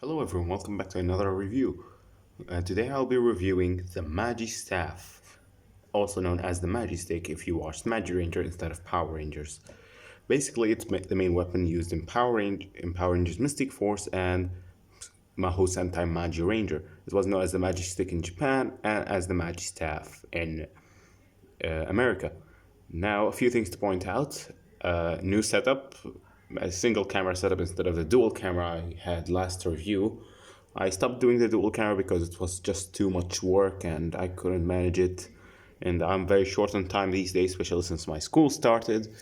Hello everyone, welcome back to another review. Today I'll be reviewing the Magi Staff, also known as the Magi Stick if you watched Magi Ranger instead of Power Rangers. Basically, it's the main weapon used in Power Rangers Mystic Force and Mahou Sentai Magi Ranger. It was known as the Magi Stick in Japan and as the Magi Staff in America. Now, a few things to point out. New setup, a single camera setup instead of the dual camera I had last review. I stopped doing the dual camera because it was just too much work and I couldn't manage it. And I'm very short on time these days, especially since my school started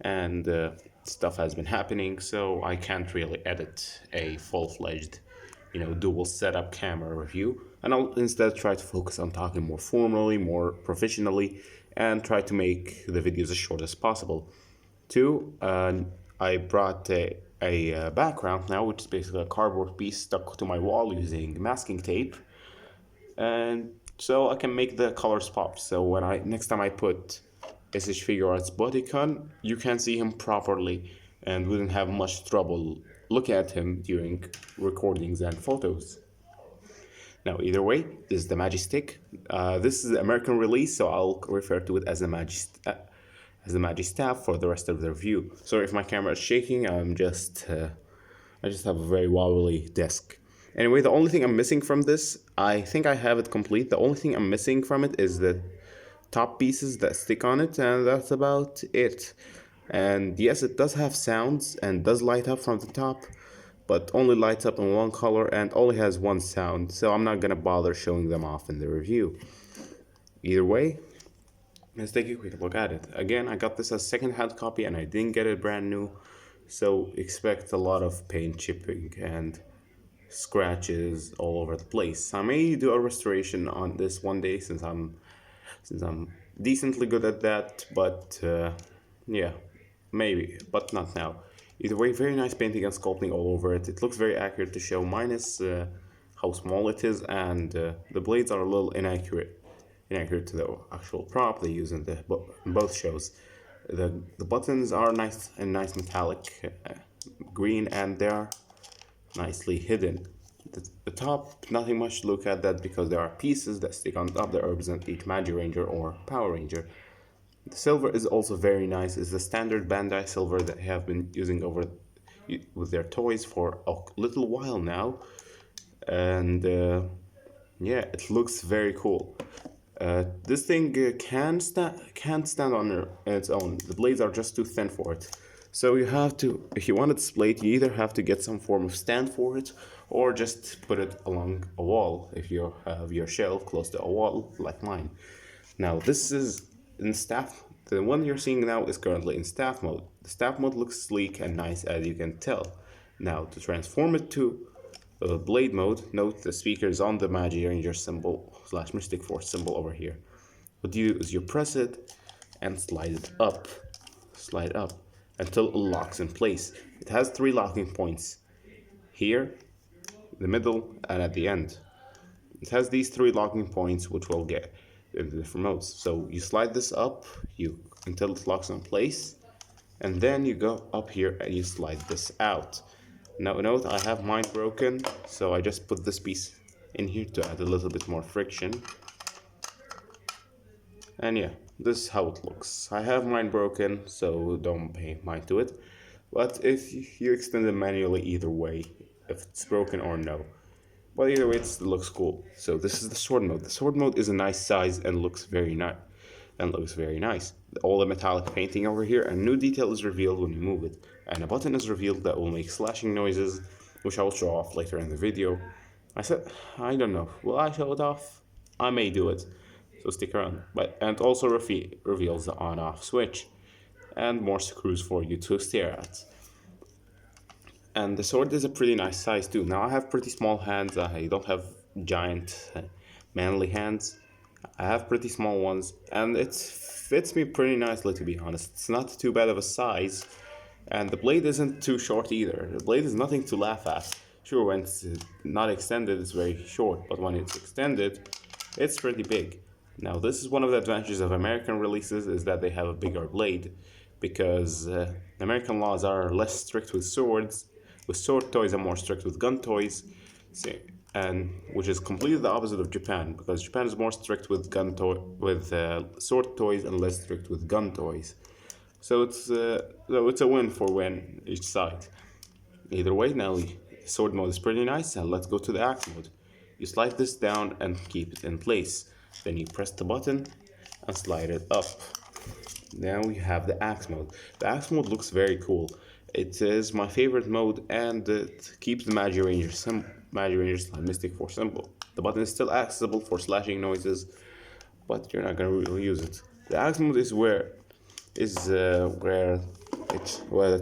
and stuff has been happening, so I can't really edit a full-fledged, dual setup camera review. And I'll instead try to focus on talking more formally, more professionally, and try to make the videos as short as possible. Two, I brought a background now, which is basically a cardboard piece stuck to my wall using masking tape, and so I can make the colors pop. So when I next time I put SH Figure Arts bodycon, you can see him properly and wouldn't have much trouble looking at him during recordings and photos. Now, either way, this is the Magi Stick. This is the American release, so I'll refer to it as the Magi Staff for the rest of the review. Sorry if my camera is shaking. I just have a very wobbly desk. Anyway, the only thing I'm missing from this, I think I have it complete. The only thing I'm missing from it is the top pieces that stick on it, and that's about it. And yes, it does have sounds and does light up from the top, but only lights up in one color and only has one sound, so I'm not gonna bother showing them off in the review. Either way, let's take a quick look at it. Again, I got this as second-hand copy and I didn't get it brand new, so expect a lot of paint chipping and scratches all over the place. I may do a restoration on this one day since I'm decently good at that, but yeah, maybe, but not now. Either way, very nice painting and sculpting all over it. It looks very accurate to show, minus how small it is, and the blades are a little inaccurate to the actual prop they use in both shows. The buttons are nice metallic green, and they are nicely hidden. The top, nothing much to look at that because there are pieces that stick on top that represent each Magi Ranger or Power Ranger. The silver is also very nice. It's the standard Bandai silver that they have been using with their toys for a little while now, and yeah, it looks very cool. This thing can't stand on its own. The blades are just too thin for it. So you have to, if you want to display it, you either have to get some form of stand for it, or just put it along a wall if you have your shelf close to a wall like mine. Now this is in staff. The one you're seeing now is currently in staff mode. The staff mode looks sleek and nice, as you can tell. Now to transform it to blade mode, note the speaker is on the Magi Ranger symbol / Mystic Force symbol over here. What you do is you press it and slide up until it locks in place. It has 3 locking points: here, the middle, and at the end. It has these 3 locking points, which we'll get in the different modes. So you slide this up until it locks in place, and then you go up here and you slide this out. Now note I have mine broken, so I just put this piece in here to add a little bit more friction. And yeah, this is how it looks. I have mine broken, so don't pay mind to it. But if you extend it manually, either way, if it's broken or no. But either way, it looks cool. So this is the sword mode. The sword mode is a nice size and looks very nice. All the metallic painting over here, and new detail is revealed when you move it. And a button is revealed that will make slashing noises, which I will show off later in the video. I don't know. Will I show it off? I may do it. So stick around. And also reveals the on-off switch, and more screws for you to stare at. And the sword is a pretty nice size too. Now I have pretty small hands. I don't have giant manly hands. I have pretty small ones, and it fits me pretty nicely, to be honest. It's not too bad of a size, and the blade isn't too short either. The blade is nothing to laugh at. Sure, when it's not extended, it's very short, but when it's extended, it's pretty big. Now, this is one of the advantages of American releases, is that they have a bigger blade, because American laws are less strict with swords with sword toys and more strict with gun toys. Say, and which is completely the opposite of Japan, because Japan is more strict with sword toys and less strict with gun toys. So it's a win for win each side. Either way, now sword mode is pretty nice, and let's go to the axe mode. You slide this down and keep it in place. Then you press the button and slide it up. Now we have the axe mode. The axe mode looks very cool. It is my favorite mode, and it keeps the Magi Rangers Mystic Force simple. The button is still accessible for slashing noises, but you're not gonna really use it. The axe mode is where the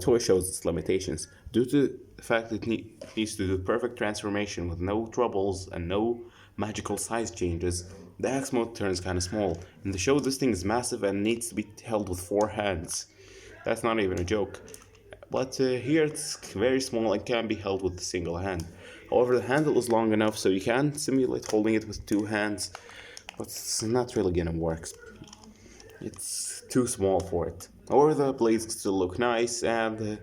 toy shows its limitations. Due to the fact it needs to do perfect transformation with no troubles and no magical size changes, the axe mode turns kind of small. In the show, this thing is massive and needs to be held with 4 hands. That's not even a joke. But here it's very small and can be held with a single hand. However, the handle is long enough so you can simulate holding it with 2 hands, but it's not really gonna work. It's too small for it. However, the blades still look nice, and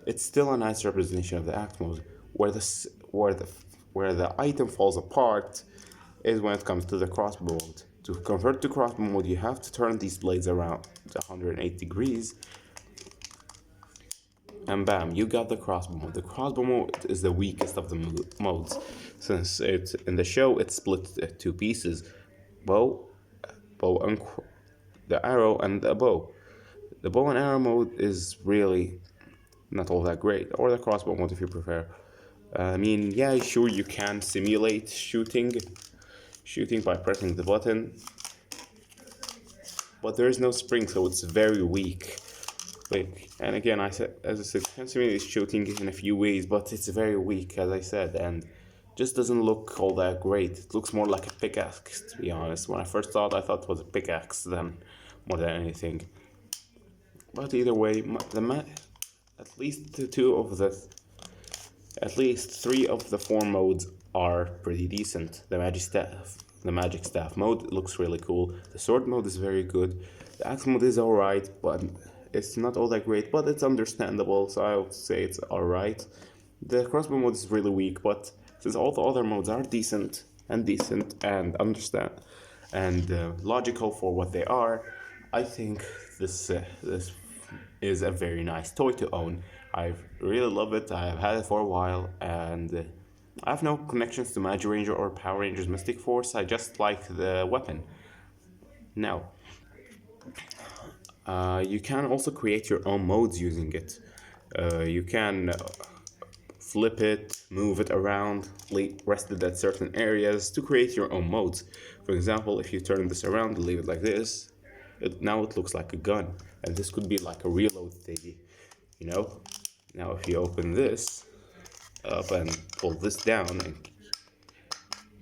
it's still a nice representation of the act mode. Where the item falls apart is when it comes to the crossbow mode. To convert to crossbow mode, you have to turn these blades around 180 degrees, and bam, you got the crossbow mode. The crossbow mode is the weakest of the modes, since it's in the show it's split into 2 pieces: bow, and the arrow and the bow. The bow and arrow mode is really not all that great, or the crossbow mode if you prefer. I mean, yeah, sure, you can simulate shooting by pressing the button, but there is no spring, so it's very weak. And again, as I said, you can simulate shooting in a few ways, but it's very weak, as I said, and just doesn't look all that great. It looks more like a pickaxe, to be honest. When I first thought, I thought it was a pickaxe then, more than anything. But either way, at least at least 3 of the 4 modes are pretty decent. The magic staff mode looks really cool. The sword mode is very good. The axe mode is alright, but it's not all that great, but it's understandable, so I would say it's alright. The crossbow mode is really weak, but since all the other modes are decent and understand and logical for what they are, I think this is a very nice toy to own. I really love it. I have had it for a while, and I have no connections to Magi Ranger or Power Rangers Mystic Force. I just like the weapon. Now, you can also create your own modes using it. You can flip it, move it around, rest it at certain areas to create your own modes. For example, if you turn this around and leave it like this, now it looks like a gun, and this could be like a reload thingy, you know? Now if you open this up and pull this down and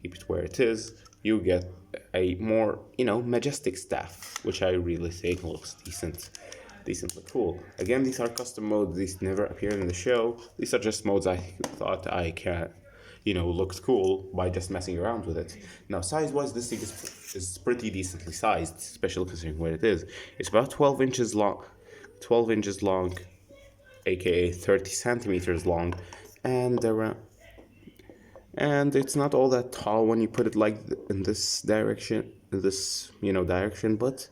keep it where it is, you get a more, majestic staff, which I really think looks decently cool. Again, these are custom modes. These never appeared in the show. These are just modes I thought I can, looked cool by just messing around with it. Now, size-wise, this thing is pretty decently sized, especially considering where it is. It's about 12 inches long, aka 30 centimeters long, and around. And it's not all that tall when you put it like in this direction, but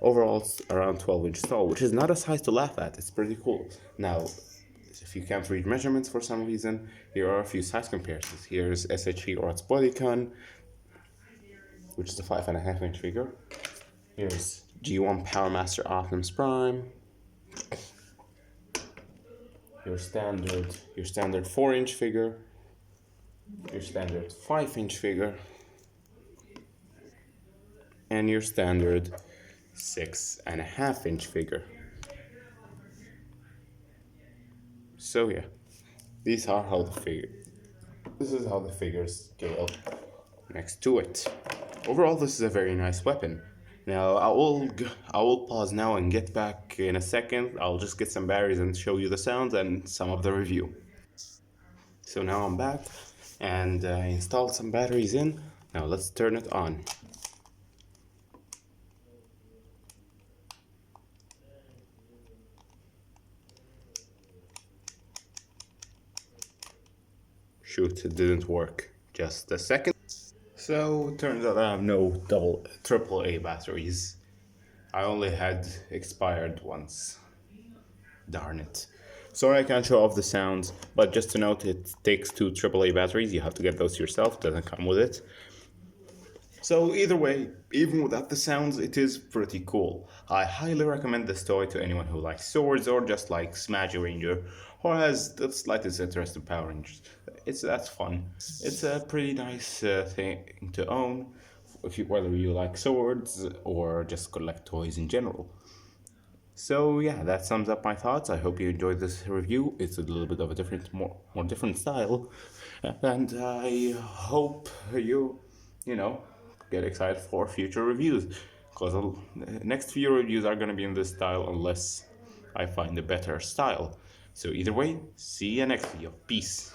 overall it's around 12 inches tall, which is not a size to laugh at. It's pretty cool. Now, if you can't read measurements for some reason, here are a few size comparisons. Here's SHV or its Bodycon, which is a 5.5-inch figure. Here's G1 Power Master Optimus Prime. Your standard 4-inch figure. Your standard 5-inch figure, and your standard 6.5-inch figure. So yeah, this is how the figures scale next to it. Overall, this is a very nice weapon. Now I will pause now and get back in a second. I'll just get some batteries and show you the sounds and some of the review. So now I'm back, and I installed some batteries in. Now let's turn it on. Shoot, it didn't work. Just a second. So, turns out I have no triple A batteries. I only had expired ones. Darn it. Sorry I can't show off the sounds, but just to note, it takes two AAA batteries. You have to get those yourself, doesn't come with it. So either way, even without the sounds, it is pretty cool. I highly recommend this toy to anyone who likes swords or just likes Magi Ranger or has the slightest interest in Power Rangers. That's fun. It's a pretty nice thing to own, whether you like swords or just collect toys in general. So yeah, that sums up my thoughts. I hope you enjoyed this review. It's a little bit of a more different style, and I hope you know, get excited for future reviews. Because the next few reviews are gonna be in this style unless I find a better style. So either way, see you next video. Peace.